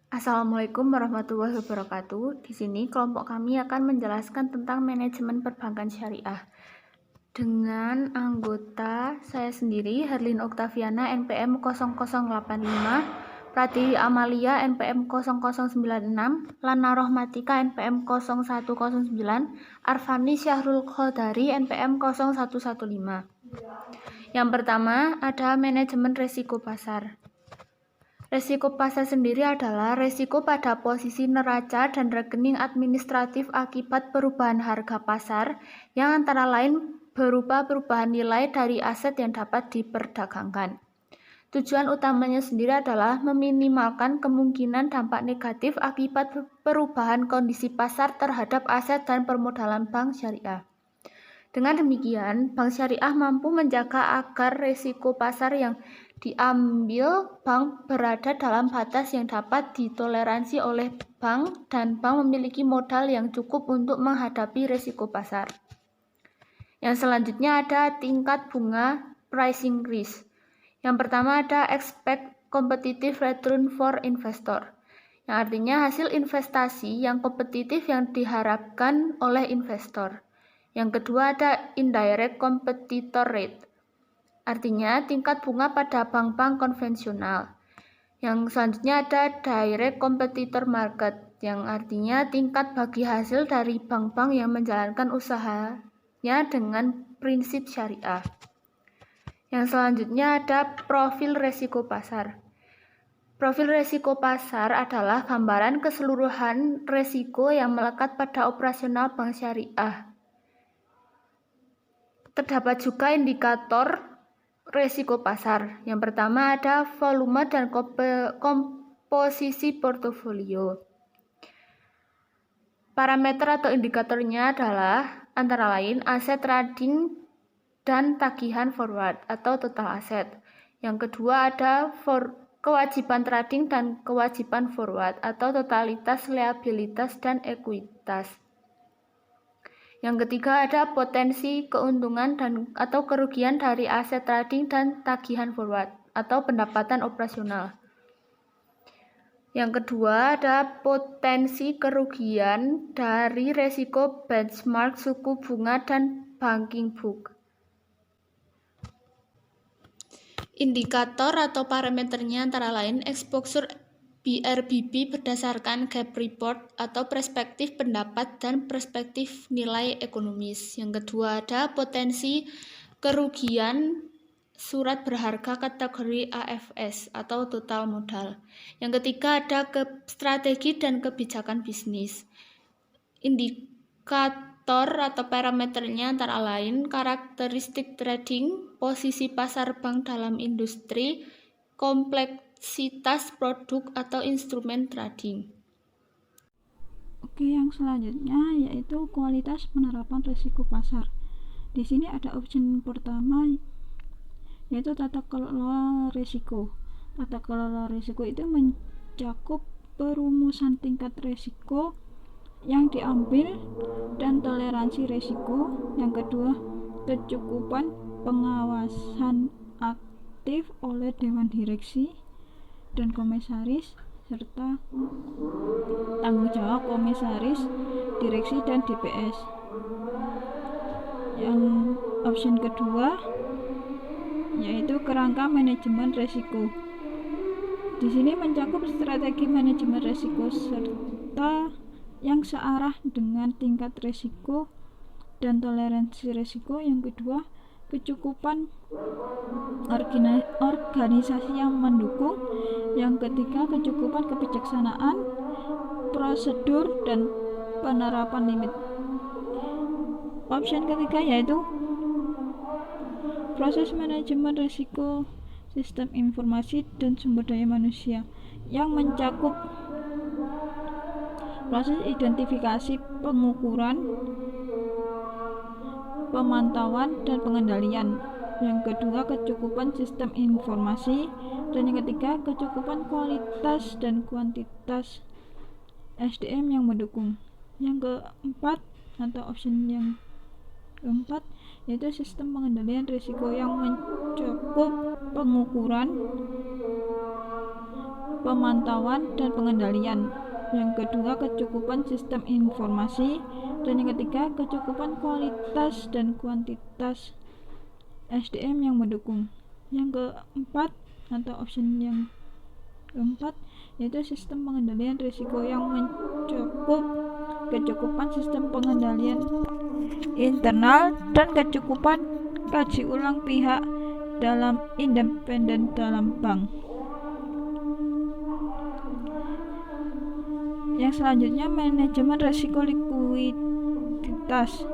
Assalamualaikum warahmatullahi wabarakatuh. Di sini kelompok kami akan menjelaskan tentang manajemen perbankan syariah. Dengan anggota saya sendiri, Herlin Oktaviana NPM 0085, Pratiwi Amalia NPM 0096, Lana Rohmatika NPM 0109, Arfani Syahrul Khodari NPM 0115. Yang pertama ada manajemen risiko pasar. Risiko pasar sendiri adalah risiko pada posisi neraca dan rekening administratif akibat perubahan harga pasar yang antara lain berupa perubahan nilai dari aset yang dapat diperdagangkan. Tujuan utamanya sendiri adalah meminimalkan kemungkinan dampak negatif akibat perubahan kondisi pasar terhadap aset dan permodalan bank syariah. Dengan demikian, bank syariah mampu menjaga agar risiko pasar yang diambil bank berada dalam batas yang dapat ditoleransi oleh bank dan bank memiliki modal yang cukup untuk menghadapi risiko pasar. Yang selanjutnya ada tingkat bunga pricing risk. Yang pertama ada expect competitive return for investor, yang artinya hasil investasi yang kompetitif yang diharapkan oleh investor. Yang kedua ada indirect competitor rate, artinya tingkat bunga pada bank-bank konvensional. Yang selanjutnya ada direct competitor market, yang artinya tingkat bagi hasil dari bank-bank yang menjalankan usahanya dengan prinsip syariah. Yang selanjutnya ada profil risiko pasar. Profil risiko pasar adalah gambaran keseluruhan risiko yang melekat pada operasional bank syariah. Terdapat juga indikator risiko pasar. Yang pertama ada volume dan komposisi portofolio. Parameter atau indikatornya adalah antara lain aset trading dan tagihan forward atau total aset. Yang kedua ada kewajiban trading dan kewajiban forward atau totalitas liabilitas dan ekuitas. Yang ketiga ada potensi keuntungan atau kerugian dari aset trading dan tagihan forward atau pendapatan operasional. Yang kedua ada potensi kerugian dari resiko benchmark suku bunga dan banking book. Indikator atau parameternya antara lain exposure BRBB berdasarkan gap report atau perspektif pendapat dan perspektif nilai ekonomis. Yang kedua ada potensi kerugian surat berharga kategori AFS atau total modal. Yang ketiga ada strategi dan kebijakan bisnis. Indikator atau parameternya antara lain karakteristik trading, posisi pasar bank dalam industri, kompleksitas produk atau instrumen trading. Oke, yang selanjutnya yaitu kualitas penerapan risiko pasar. Di sini ada option pertama yaitu tata kelola risiko. Tata kelola risiko itu mencakup perumusan tingkat risiko yang diambil dan toleransi risiko. Yang kedua, kecukupan pengawasan aktif oleh dewan direksi dan komisaris serta tanggung jawab komisaris, direksi dan DPS. Yang option kedua yaitu kerangka manajemen risiko. Di sini mencakup strategi manajemen risiko serta yang searah dengan tingkat risiko dan toleransi risiko. Yang kedua, kecukupan organisasi yang mendukung. Yang ketiga, kecukupan kebijaksanaan, prosedur dan penerapan limit. Option ketiga yaitu proses manajemen risiko sistem informasi dan sumber daya manusia yang mencakup proses identifikasi, pengukuran, pemantauan dan pengendalian. Yang kedua, kecukupan sistem informasi, dan yang ketiga, kecukupan kualitas dan kuantitas SDM yang mendukung. Yang keempat atau option yang keempat yaitu sistem pengendalian risiko yang mencakup pengukuran, pemantauan dan pengendalian. Yang kedua, kecukupan sistem informasi. Dan yang ketiga, kecukupan kualitas dan kuantitas SDM yang mendukung. Yang keempat atau option yang keempat yaitu sistem pengendalian risiko yang mencakup kecukupan sistem pengendalian internal dan kecukupan kaji ulang pihak dalam independen dalam bank. Yang selanjutnya, manajemen risiko likuiditas.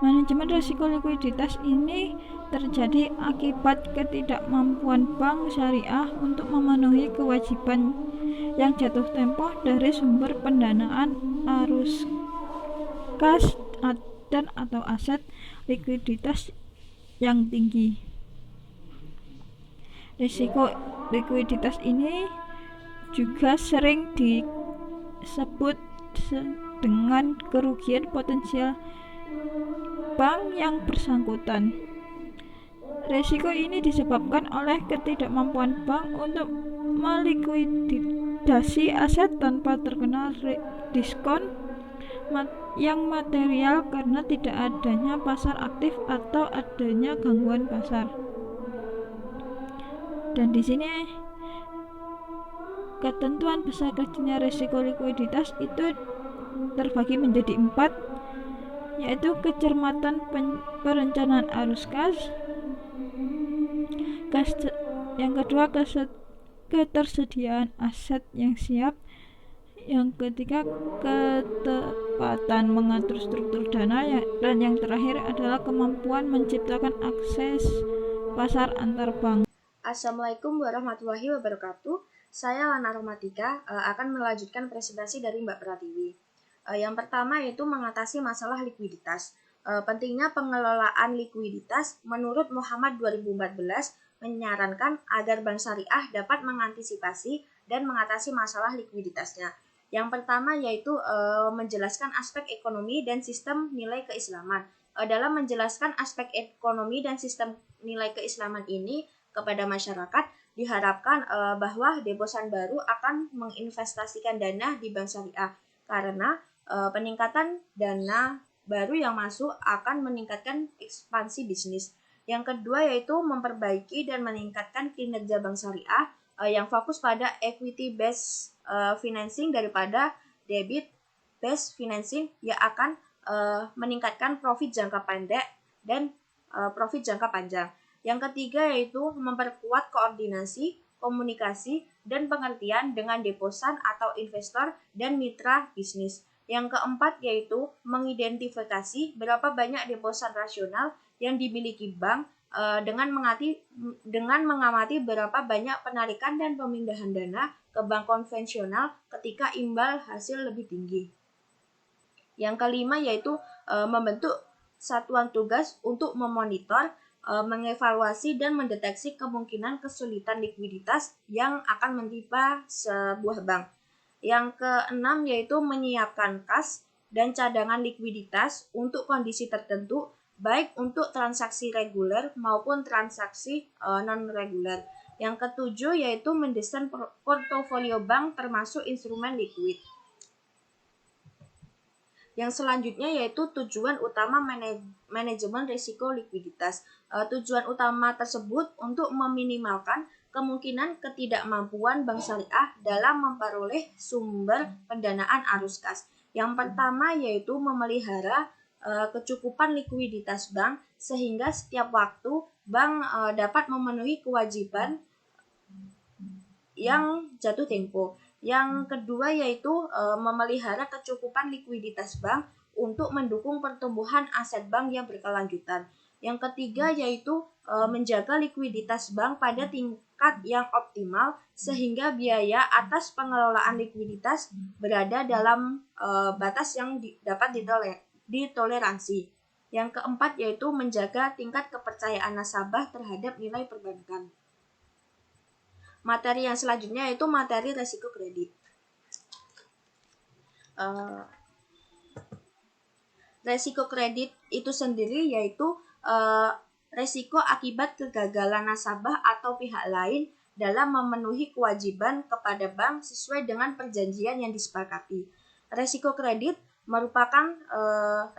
Manajemen risiko likuiditas ini terjadi akibat ketidakmampuan bank syariah untuk memenuhi kewajiban yang jatuh tempo dari sumber pendanaan arus kas dan atau aset likuiditas yang tinggi. Risiko likuiditas ini juga sering disebut dengan kerugian potensial bank yang bersangkutan. Risiko ini disebabkan oleh ketidakmampuan bank untuk melikuidasi aset tanpa terkena diskon yang material karena tidak adanya pasar aktif atau adanya gangguan pasar. Dan di sini ketentuan besar kecilnya risiko likuiditas itu terbagi menjadi 4, yaitu kecermatan perencanaan arus kas, yang kedua ketersediaan aset yang siap, yang ketiga ketepatan mengatur struktur dana, dan yang terakhir adalah kemampuan menciptakan akses pasar antar bank. Assalamualaikum warahmatullahi wabarakatuh. Saya Lana Romatika akan melanjutkan presentasi dari Mbak Pratiwi. Yang pertama yaitu mengatasi masalah likuiditas. Pentingnya pengelolaan likuiditas menurut Muhammad 2014 menyarankan agar bank syariah dapat mengantisipasi dan mengatasi masalah likuiditasnya. Yang pertama yaitu menjelaskan aspek ekonomi dan sistem nilai keislaman. Dalam menjelaskan aspek ekonomi dan sistem nilai keislaman ini kepada masyarakat, diharapkan bahwa deposan baru akan menginvestasikan dana di bank syariah karena peningkatan dana baru yang masuk akan meningkatkan ekspansi bisnis. Yang kedua yaitu memperbaiki dan meningkatkan kinerja bank syariah yang fokus pada equity based financing daripada debit based financing yang akan meningkatkan profit jangka pendek dan profit jangka panjang. Yang ketiga yaitu memperkuat koordinasi, komunikasi, dan pengertian dengan deposan atau investor dan mitra bisnis. Yang keempat yaitu mengidentifikasi berapa banyak deposan rasional yang dimiliki bank dengan mengamati berapa banyak penarikan dan pemindahan dana ke bank konvensional ketika imbal hasil lebih tinggi. Yang kelima yaitu membentuk satuan tugas untuk memonitor, mengevaluasi dan mendeteksi kemungkinan kesulitan likuiditas yang akan menimpa sebuah bank. Yang keenam yaitu menyiapkan kas dan cadangan likuiditas untuk kondisi tertentu, baik untuk transaksi reguler maupun transaksi non-reguler. Yang ketujuh yaitu mendesain portofolio bank termasuk instrumen likuid. Yang selanjutnya yaitu tujuan utama manajemen risiko likuiditas. Tujuan utama tersebut untuk meminimalkan kemungkinan ketidakmampuan bank syariah dalam memperoleh sumber pendanaan arus kas. Yang pertama yaitu memelihara kecukupan likuiditas bank sehingga setiap waktu bank dapat memenuhi kewajiban yang jatuh tempo. Yang kedua yaitu memelihara kecukupan likuiditas bank untuk mendukung pertumbuhan aset bank yang berkelanjutan. Yang ketiga yaitu menjaga likuiditas bank pada tingkat yang optimal sehingga biaya atas pengelolaan likuiditas berada dalam batas yang dapat ditoleransi. Yang keempat yaitu menjaga tingkat kepercayaan nasabah terhadap nilai perbankan. Materi yang selanjutnya yaitu materi resiko kredit. Resiko kredit itu sendiri yaitu resiko akibat kegagalan nasabah atau pihak lain dalam memenuhi kewajiban kepada bank sesuai dengan perjanjian yang disepakati. Resiko kredit merupakan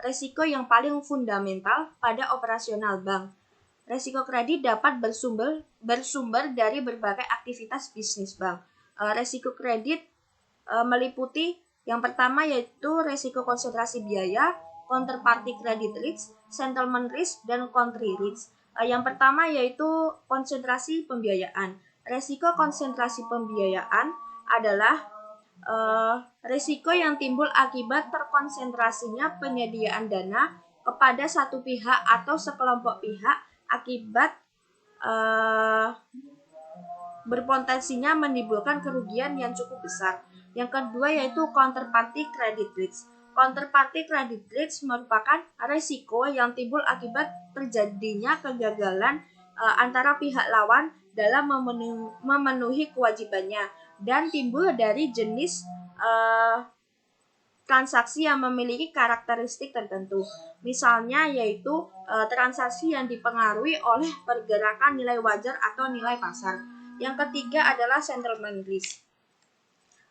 resiko yang paling fundamental pada operasional bank. Resiko kredit dapat bersumber dari berbagai aktivitas bisnis bank. Resiko kredit meliputi yang pertama yaitu resiko konsentrasi biaya, counterparty credit risk, settlement risk, dan country risk. Yang pertama yaitu konsentrasi pembiayaan. Resiko konsentrasi pembiayaan adalah risiko yang timbul akibat terkonsentrasinya penyediaan dana kepada satu pihak atau sekelompok pihak akibat berpotensinya menimbulkan kerugian yang cukup besar. Yang kedua yaitu counterparty credit risk. Counterparty credit risk merupakan risiko yang timbul akibat terjadinya kegagalan antara pihak lawan dalam memenuhi kewajibannya dan timbul dari jenis transaksi yang memiliki karakteristik tertentu. Misalnya yaitu transaksi yang dipengaruhi oleh pergerakan nilai wajar atau nilai pasar. Yang ketiga adalah settlement risk.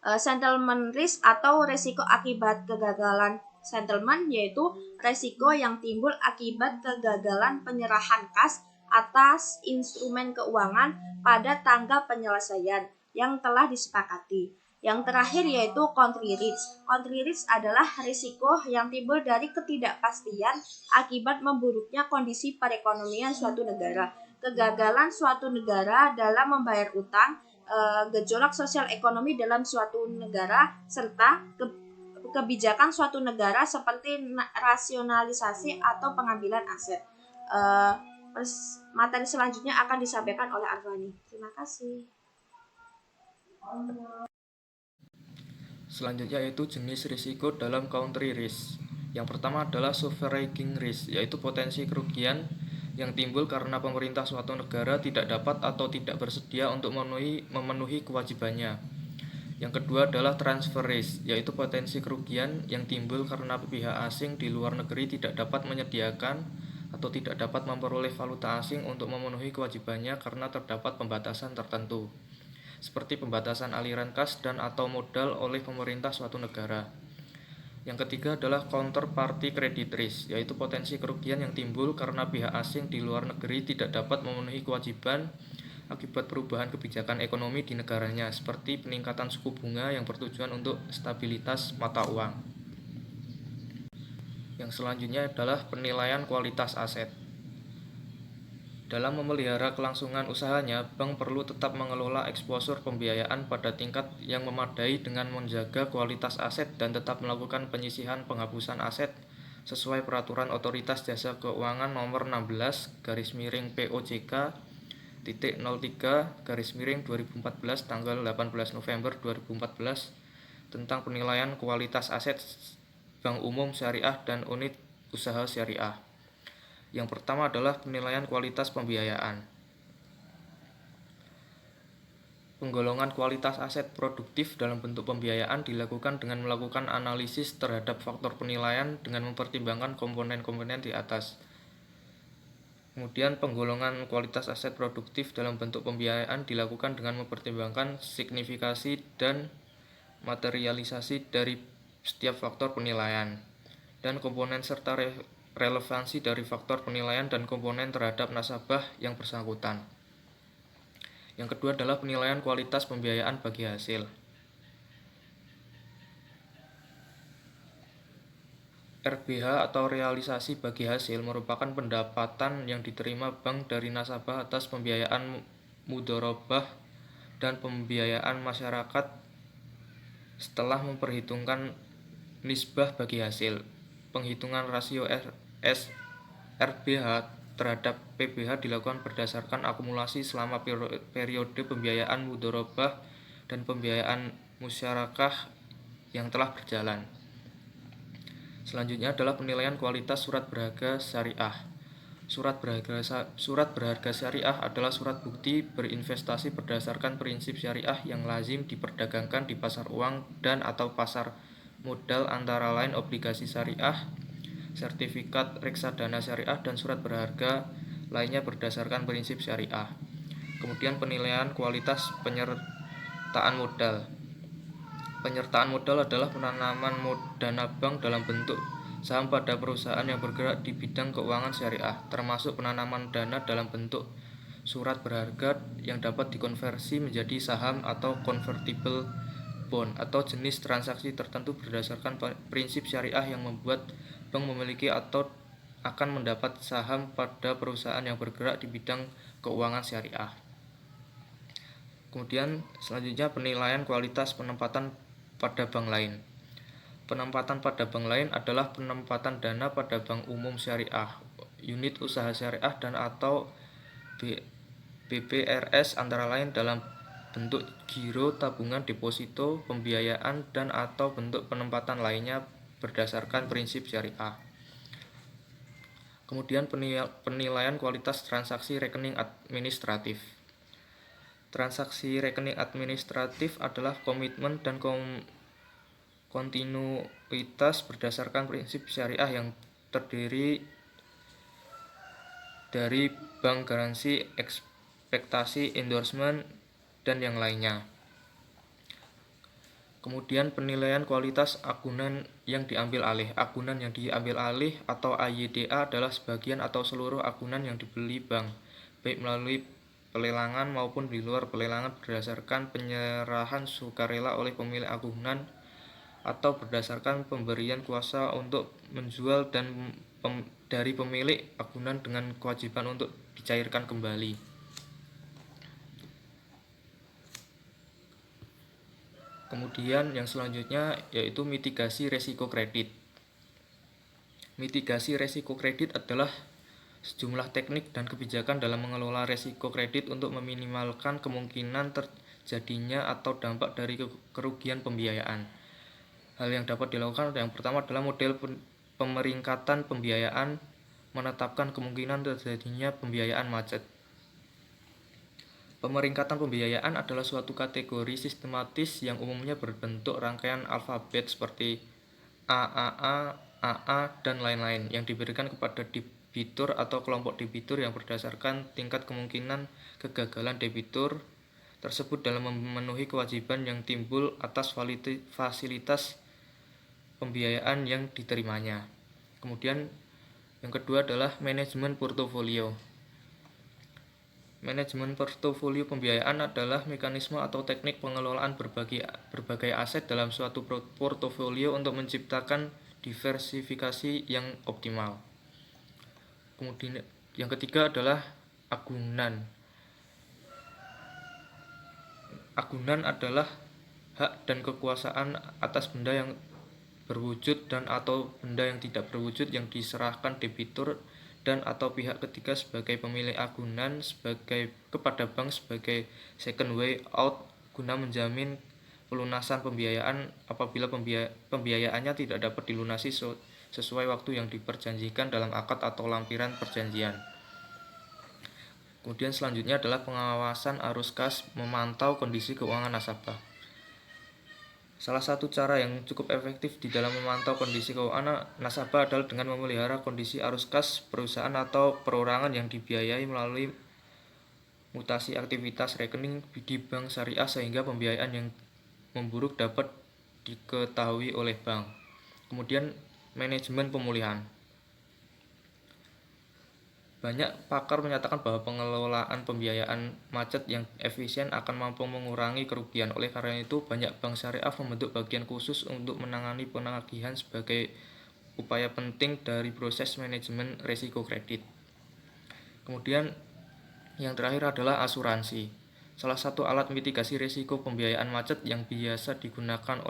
Settlement risk atau resiko akibat kegagalan settlement yaitu resiko yang timbul akibat kegagalan penyerahan kas atas instrumen keuangan pada tanggal penyelesaian yang telah disepakati. Yang terakhir yaitu country risk. Country risk adalah risiko yang timbul dari ketidakpastian akibat memburuknya kondisi perekonomian suatu negara. Kegagalan suatu negara dalam membayar utang, gejolak sosial ekonomi dalam suatu negara, serta kebijakan suatu negara seperti rasionalisasi atau pengambilan aset. Materi selanjutnya akan disampaikan oleh Arvani. Terima kasih. Selanjutnya yaitu jenis risiko dalam country risk. Yang pertama adalah sovereign risk, yaitu potensi kerugian yang timbul karena pemerintah suatu negara tidak dapat atau tidak bersedia untuk memenuhi kewajibannya. Yang kedua adalah transfer risk, yaitu potensi kerugian yang timbul karena pihak asing di luar negeri tidak dapat menyediakan atau tidak dapat memperoleh valuta asing untuk memenuhi kewajibannya karena terdapat pembatasan tertentu, seperti pembatasan aliran kas dan atau modal oleh pemerintah suatu negara. Yang ketiga adalah counterparty credit risk, yaitu potensi kerugian yang timbul karena pihak asing di luar negeri tidak dapat memenuhi kewajiban akibat perubahan kebijakan ekonomi di negaranya, seperti peningkatan suku bunga yang bertujuan untuk stabilitas mata uang. Yang selanjutnya adalah penilaian kualitas aset. Dalam memelihara kelangsungan usahanya, bank perlu tetap mengelola eksposur pembiayaan pada tingkat yang memadai dengan menjaga kualitas aset dan tetap melakukan penyisihan penghapusan aset sesuai peraturan Otoritas Jasa Keuangan nomor 16/POJK.03/2014 tanggal 18 November 2014 tentang penilaian kualitas aset bank umum syariah dan unit usaha syariah. Yang pertama adalah penilaian kualitas pembiayaan. Penggolongan kualitas aset produktif dalam bentuk pembiayaan dilakukan dengan melakukan analisis terhadap faktor penilaian dengan mempertimbangkan komponen-komponen di atas. Kemudian penggolongan kualitas aset produktif dalam bentuk pembiayaan dilakukan dengan mempertimbangkan signifikasi dan materialisasi dari setiap faktor penilaian dan komponen serta relevansi dari faktor penilaian dan komponen terhadap nasabah yang bersangkutan. Yang kedua adalah penilaian kualitas pembiayaan bagi hasil. RBH atau realisasi bagi hasil merupakan pendapatan yang diterima bank dari nasabah atas pembiayaan mudharabah dan pembiayaan masyarakat setelah memperhitungkan nisbah bagi hasil. Penghitungan rasio RBH terhadap PBH dilakukan berdasarkan akumulasi selama periode pembiayaan mudharabah dan pembiayaan musyarakah yang telah berjalan. Selanjutnya adalah penilaian kualitas surat berharga syariah. Surat berharga syariah adalah surat bukti berinvestasi berdasarkan prinsip syariah yang lazim diperdagangkan di pasar uang dan atau pasar modal antara lain obligasi syariah, sertifikat reksadana syariah, dan surat berharga lainnya berdasarkan prinsip syariah. Kemudian penilaian kualitas penyertaan modal. Penyertaan modal adalah penanaman dana bank dalam bentuk saham pada perusahaan yang bergerak di bidang keuangan syariah, termasuk penanaman dana dalam bentuk surat berharga yang dapat dikonversi menjadi saham atau convertible bond atau jenis transaksi tertentu berdasarkan prinsip syariah yang membuat bank memiliki atau akan mendapat saham pada perusahaan yang bergerak di bidang keuangan syariah. Kemudian selanjutnya penilaian kualitas penempatan pada bank lain. Penempatan pada bank lain adalah penempatan dana pada bank umum syariah, unit usaha syariah dan atau BPRS antara lain dalam bentuk giro, tabungan, deposito, pembiayaan dan atau bentuk penempatan lainnya berdasarkan prinsip syariah. Kemudian penilaian kualitas transaksi rekening administratif. Transaksi rekening administratif adalah komitmen dan kontinuitas berdasarkan prinsip syariah yang terdiri dari bank garansi, ekspektasi, endorsement, dan yang lainnya. Kemudian penilaian kualitas agunan yang diambil alih. Agunan yang diambil alih atau AYDA adalah sebagian atau seluruh agunan yang dibeli bank, baik melalui pelelangan maupun di luar pelelangan berdasarkan penyerahan sukarela oleh pemilik agunan atau berdasarkan pemberian kuasa untuk menjual dan dari pemilik agunan dengan kewajiban untuk dicairkan kembali. Kemudian yang selanjutnya yaitu mitigasi resiko kredit. Mitigasi resiko kredit adalah sejumlah teknik dan kebijakan dalam mengelola resiko kredit untuk meminimalkan kemungkinan terjadinya atau dampak dari kerugian pembiayaan. Hal yang dapat dilakukan yang pertama adalah model pemeringkatan pembiayaan, menetapkan kemungkinan terjadinya pembiayaan macet. Pemeringkatan pembiayaan adalah suatu kategori sistematis yang umumnya berbentuk rangkaian alfabet seperti AAA, AA, dan lain-lain yang diberikan kepada debitur atau kelompok debitur yang berdasarkan tingkat kemungkinan kegagalan debitur tersebut dalam memenuhi kewajiban yang timbul atas fasilitas pembiayaan yang diterimanya. Kemudian yang kedua adalah manajemen portofolio. Manajemen portofolio pembiayaan adalah mekanisme atau teknik pengelolaan berbagai aset dalam suatu portofolio untuk menciptakan diversifikasi yang optimal. Kemudian yang ketiga adalah agunan. Agunan adalah hak dan kekuasaan atas benda yang berwujud dan atau benda yang tidak berwujud yang diserahkan debitur dan atau pihak ketiga sebagai pemilik agunan kepada bank sebagai second way out guna menjamin pelunasan pembiayaan apabila pembiayaannya tidak dapat dilunasi sesuai waktu yang diperjanjikan dalam akad atau lampiran perjanjian. Kemudian selanjutnya adalah pengawasan arus kas, memantau kondisi keuangan nasabah. Salah satu cara yang cukup efektif di dalam memantau kondisi keuangan nasabah adalah dengan memelihara kondisi arus kas perusahaan atau perorangan yang dibiayai melalui mutasi aktivitas rekening di bank syariah sehingga pembiayaan yang memburuk dapat diketahui oleh bank. Kemudian manajemen pemulihan. Banyak pakar menyatakan bahwa pengelolaan pembiayaan macet yang efisien akan mampu mengurangi kerugian. Oleh karena itu, banyak bank syariah membentuk bagian khusus untuk menangani penagihan sebagai upaya penting dari proses manajemen risiko kredit. Kemudian yang terakhir adalah asuransi. Salah satu alat mitigasi risiko pembiayaan macet yang biasa digunakan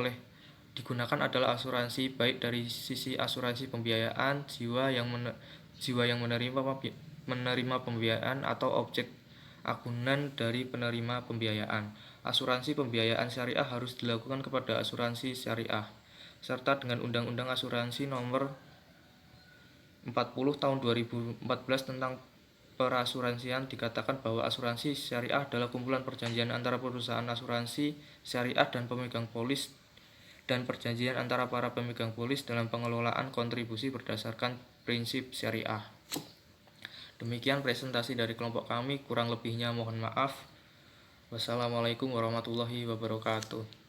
adalah asuransi, baik dari sisi asuransi pembiayaan jiwa yang menerima pembiayaan atau objek agunan dari penerima pembiayaan. Asuransi pembiayaan syariah harus dilakukan kepada asuransi syariah serta dengan Undang-Undang Asuransi Nomor 40 Tahun 2014 tentang perasuransian dikatakan bahwa asuransi syariah adalah kumpulan perjanjian antara perusahaan asuransi syariah dan pemegang polis dan perjanjian antara para pemegang polis dalam pengelolaan kontribusi berdasarkan prinsip syariah. Demikian presentasi dari kelompok kami, kurang lebihnya mohon maaf. Wassalamualaikum warahmatullahi wabarakatuh.